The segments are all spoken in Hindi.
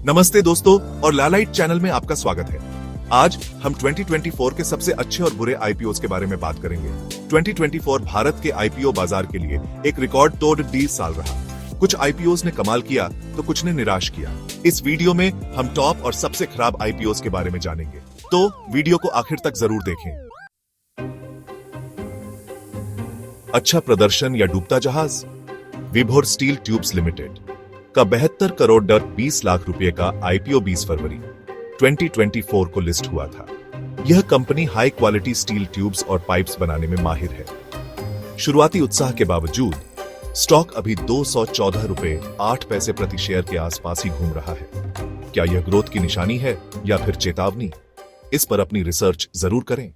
नमस्ते दोस्तों और लालाइट चैनल में आपका स्वागत है। आज हम 2024 के सबसे अच्छे और बुरे आईपीओ के बारे में बात करेंगे। 2024 भारत के आईपीओ बाजार के लिए एक रिकॉर्ड तोड़ डील साल रहा। कुछ आईपीओ ने कमाल किया तो कुछ ने निराश किया। इस वीडियो में हम टॉप और सबसे खराब आईपीओ के बारे में जानेंगे, तो वीडियो को आखिर तक जरूर देखें। अच्छा प्रदर्शन या डूबता जहाज? विभोर स्टील ट्यूब्स लिमिटेड का 72 करोड़ 20 लाख रुपए का आईपीओ 20 फरवरी 2024 को लिस्ट हुआ था। यह company high quality steel tubes और पाइप्स बनाने में माहिर है। शुरुआती उत्साह के बावजूद स्टॉक अभी 214 रुपए 8 पैसे प्रति शेयर के आसपास ही घूम रहा है। क्या यह ग्रोथ की निशानी है या फिर चेतावनी? इस पर अपनी रिसर्च जरूर करें।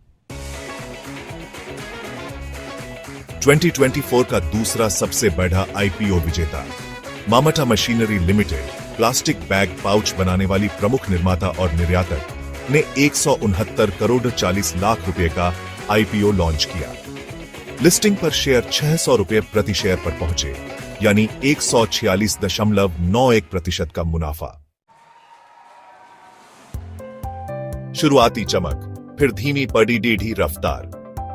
2024 का दूसरा सबसे बड़ा आईपीओ विजेता Mamata machinery limited, plastic bag pouch बनाने वाली प्रमुख निर्माता और निर्यातक ने 169 करोड़ 40 लाख रुपए का आईपीओ लॉन्च किया। लिस्टिंग पर शेयर 600 रुपए प्रति शेयर पर पहुंचे, यानी 146.91% का मुनाफा। शुरुआती चमक, फिर धीमी पड़ी टेढ़ी रफ्तार।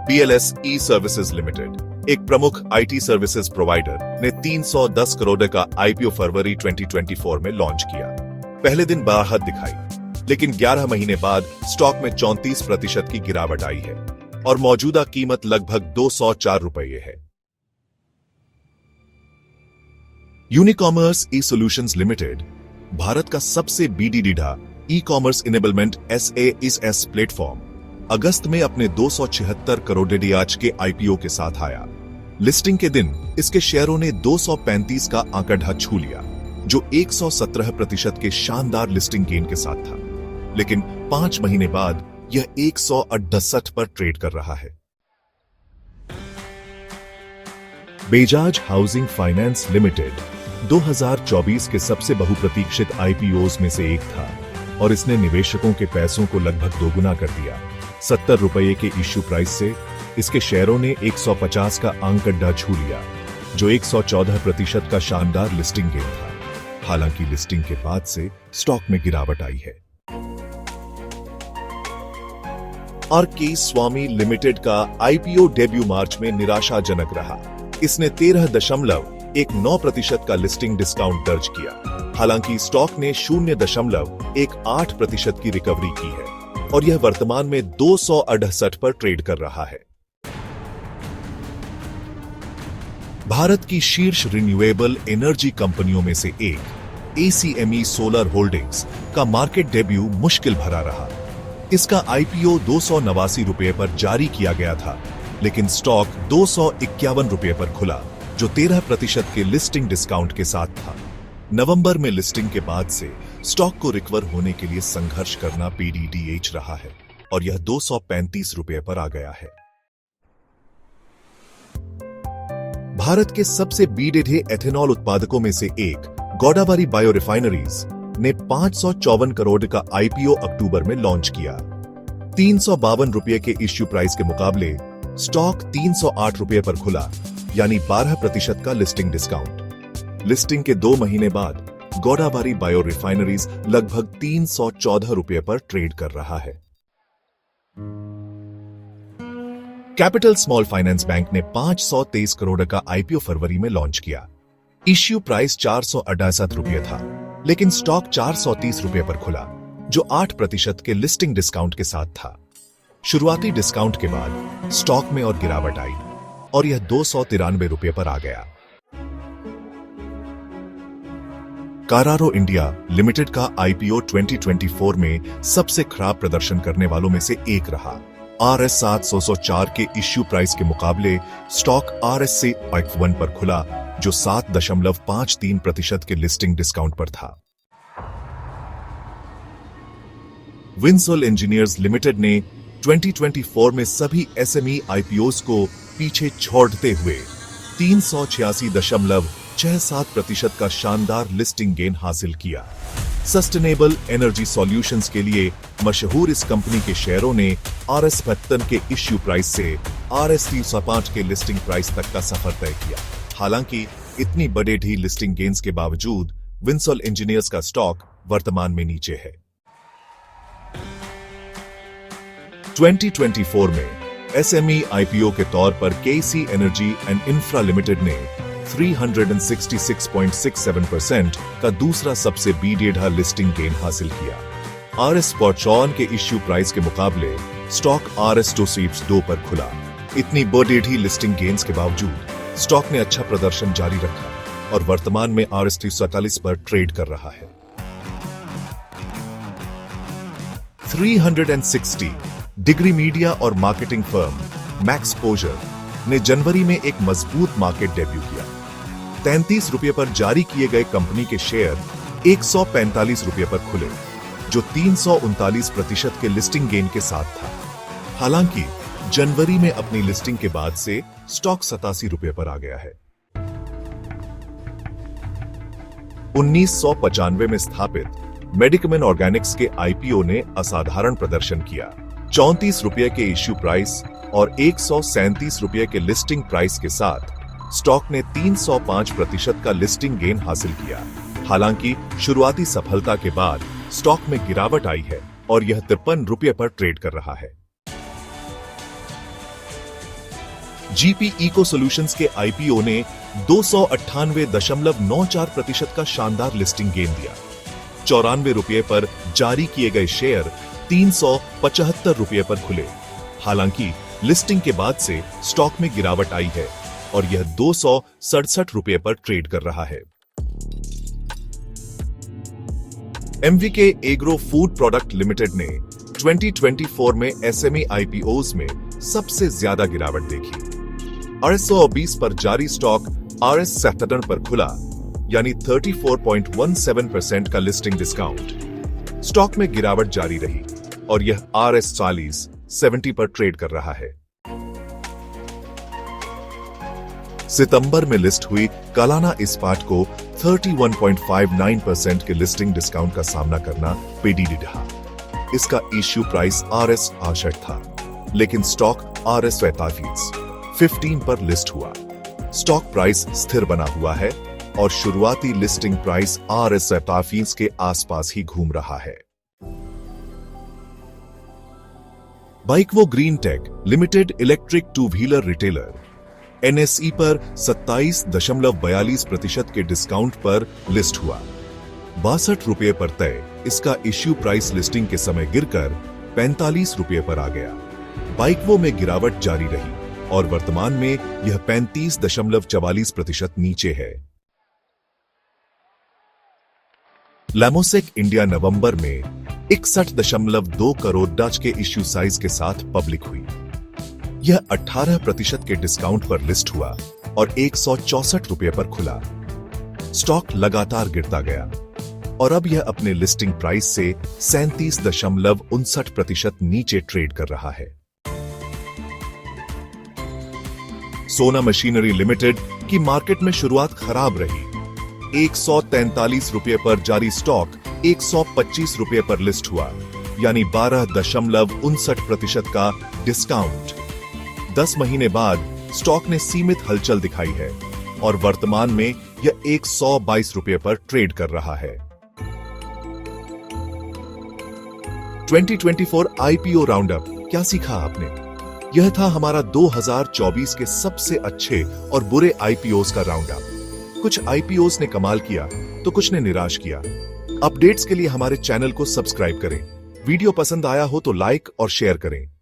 BLS ई सर्विसेज लिमिटेड, एक प्रमुख आईटी सर्विसेज प्रोवाइडर, ने 310 करोड़ का आईपीओ फरवरी 2024 में लॉन्च किया। पहले दिन बढ़त दिखाई, लेकिन 11 महीने बाद स्टॉक में 34% की गिरावट आई है और मौजूदा कीमत लगभग 204 रुपए है। Unicommerce e solutions limited, Bharat का सबसे बीडीडीडा e commerce enablement SaaS platform, अगस्त में अपने 276 करोड़ आज के आईपीओ के साथ आया। लिस्टिंग के दिन इसके शेयरों ने 235 का आंकड़ा छू लिया, जो 117% के शानदार लिस्टिंग गेन के साथ था। लेकिन 5 महीने बाद यह 168 पर ट्रेड कर रहा है। बजाज हाउसिंग फाइनेंस लिमिटेड 2024 के सबसे बहुप्रतीक्षित आईपीओज में से एक था और इसने निवेशकों के पैसों को लगभग दोगुना कर दिया। 70 रुपए के इश्यू प्राइस से इसके शेयरों ने 150 का आंकड़ा छू लिया, जो 114% का शानदार लिस्टिंग गेन था। हालांकि लिस्टिंग के बाद से स्टॉक में गिरावट आई है। आरके स्वामी लिमिटेड का आईपीओ डेब्यू मार्च में निराशाजनक रहा। इसने 13.19% का लिस्टिंग डिस्काउंट दर्ज किया। हालांकि स्टॉक ने 0.18% की रिकवरी की है और यह वर्तमान में 268 पर ट्रेड कर रहा है। भारत की शीर्ष रिन्यूएबल एनर्जी कंपनियों में से एक ACME सोलर होल्डिंग्स का मार्केट डेब्यू मुश्किल भरा रहा। इसका आईपीओ 289 रुपए पर जारी किया गया था, लेकिन स्टॉक 251 रुपए पर खुला, जो 13% के लिस्टिंग डिस्काउंट के साथ था। नवंबर में लिस्टिंग के बाद से स्टॉक को रिकवर होने के लिए संघर्ष करना PDDH रहा है और यह 235 रुपए पर आ गया है। भारत के सबसे बीडेढे एथेनॉल उत्पादकों में से एक गोदावरी बायो रिफाइनरीज ने 554 करोड़ का आईपीओ अक्टूबर में लॉन्च किया। 352 रुपए के इश्यू प्राइस के मुकाबले स्टॉक 308 रुपए पर खुला, यानी 12% का लिस्टिंग डिस्काउंट। लिस्टिंग के 2 महीने बाद गोदावरी बायो रिफाइनरीज लगभग 314 रुपए पर ट्रेड कर रहा है। कैपिटल स्मॉल फाइनेंस बैंक ने 523 करोड़ का आईपीओ फरवरी में लॉन्च किया। इश्यू प्राइस 468 रुपए था, लेकिन स्टॉक 430 रुपए पर खुला, जो 8% के लिस्टिंग डिस्काउंट के साथ था। शुरुआती डिस्काउंट के बाद स्टॉक में और गिरावट आई और यह 293 रुपए पर आ गया। कारारो इंडिया लिमिटेड का आईपीओ 2024 में सबसे खराब प्रदर्शन करने वालों में से एक रहा। RS 704 के इश्यू प्राइस के मुकाबले स्टॉक RSC 1 पर खुला, जो 7.53% के लिस्टिंग डिस्काउंट पर था। विंसल इंजीनियर्स लिमिटेड ने 2024 में सभी SME आईपीओज को पीछे छोड़ते हुए 386.67% का शानदार लिस्टिंग गेन हासिल किया। सस्टेनेबल एनर्जी सॉल्यूशंस के लिए मशहूर इस कंपनी के शेयरों ने RS 72 के इश्यू प्राइस से RS 305 के लिस्टिंग प्राइस तक का सफर तय किया। हालांकि इतनी बड़े ढी लिस्टिंग गेन्स के बावजूद विंसल इंजीनियर्स का स्टॉक वर्तमान में नीचे है। 2024 में एसएमई आईपीओ के तौर पर केसी एनर्जी एंड इंफ्रा लिमिटेड ने 366.67% का दूसरा सबसे बड़ी लिस्टिंग गेन हासिल किया। आरएस स्पॉट के इश्यू प्राइस के मुकाबले स्टॉक आरएस 2 पर खुला। इतनी बड़ी लिस्टिंग गेन्स के बावजूद स्टॉक ने अच्छा प्रदर्शन जारी रखा और वर्तमान में आरएस 347 पर ट्रेड कर रहा है। 360 डिग्री मीडिया और मार्केटिंग फर्म मैक्सपोजर ने जनवरी में एक मजबूत मार्केट डेब्यू किया। 33 रुपये पर जारी किए गए कंपनी के शेयर 145 रुपये पर खुले, जो 339% के लिस्टिंग गेन के साथ था। हालांकि जनवरी में अपनी लिस्टिंग के बाद से स्टॉक 87 रुपये पर आ गया है। 1995 में स्थापित मेडिकमेन ऑर्गेनिक्स के आईपीओ ने असाधारण प्रदर्शन किया। 34 रुपये के इश्यू प्राइस और 137 रुपये के लिस्टिंग प्राइस के साथ स्टॉक ने 305% का लिस्टिंग गेन हासिल किया। हालांकि शुरुआती सफलता के बाद स्टॉक में गिरावट आई है और यह 53 रुपये पर ट्रेड कर रहा है। जीपी इको सॉल्यूशंस के आईपीओ ने 298.94% का शानदार लिस्टिंग गेन दिया। 94 रुपये पर जारी किए गए शेयर 375 रुपये पर खुले। हालांकि लिस्टिंग के बाद से स्टॉक में गिरावट आई है और यह 267 रुपये पर ट्रेड कर रहा है। एमवीके एग्रो फूड प्रोडक्ट लिमिटेड ने 2024 में एसएमई आईपीओज में सबसे ज्यादा गिरावट देखी। आरएस 120 पर जारी स्टॉक आरएस 77 पर खुला, यानी 34.17% का लिस्टिंग डिस्काउंट। स्टॉक में गिरावट जारी रही और यह आरएस 70 पर ट्रेड कर रहा है। सितंबर में लिस्ट हुई कलाना इस्पात को 31.59% के लिस्टिंग डिस्काउंट का सामना करना पेडीडी रहा। इसका इश्यू प्राइस आरएस 68 था, लेकिन स्टॉक आरएस 15 पर लिस्ट हुआ। स्टॉक प्राइस स्थिर बना हुआ है और शुरुआती लिस्टिंग प्राइस आरएस 15 के आसपास ही घूम रहा है। Bikewo green tech limited electric two wheeler retailer NSE पर 27.42% के डिस्काउंट पर लिस्ट हुआ। 62 रुपये पर तय इसका इश्यू प्राइस लिस्टिंग के समय गिरकर 45 रुपये पर आ गया। बाइकवो में गिरावट जारी रही और वर्तमान में यह 35.44% नीचे है। लैमोसेक इंडिया नवंबर में 61.2 करोड़ डच के इश्यू साइज के साथ पब्लिक हुई। यह 18% के डिस्काउंट पर लिस्ट हुआ और 164 रुपये पर खुला। स्टॉक लगातार गिरता गया और अब यह अपने लिस्टिंग प्राइस से 37.59% नीचे ट्रेड कर रहा है। सोना मशीनरी लिमिटेड की मार्केट में शुरुआत खराब रही। 143 रुपये पर जारी स्टॉक 125 रुपये पर लिस्ट हुआ, यानी 12.59% का डिस्काउंट। 10 महीने बाद स्टॉक ने सीमित हलचल दिखाई है और वर्तमान में यह 122 रुपये पर ट्रेड कर रहा है। 2024 आईपीओ राउंडअप, क्या सीखा आपने? यह था हमारा 2024 के सबसे अच्छे और बुरे आईपीओस का राउंडअप। कुछ आईपीओस ने कमाल किया तो कुछ ने निराश किया। अपडेट्स के लिए हमारे चैनल को सब्सक्राइब करें। वीडियो पसंद आया हो तो लाइक और शेयर करें।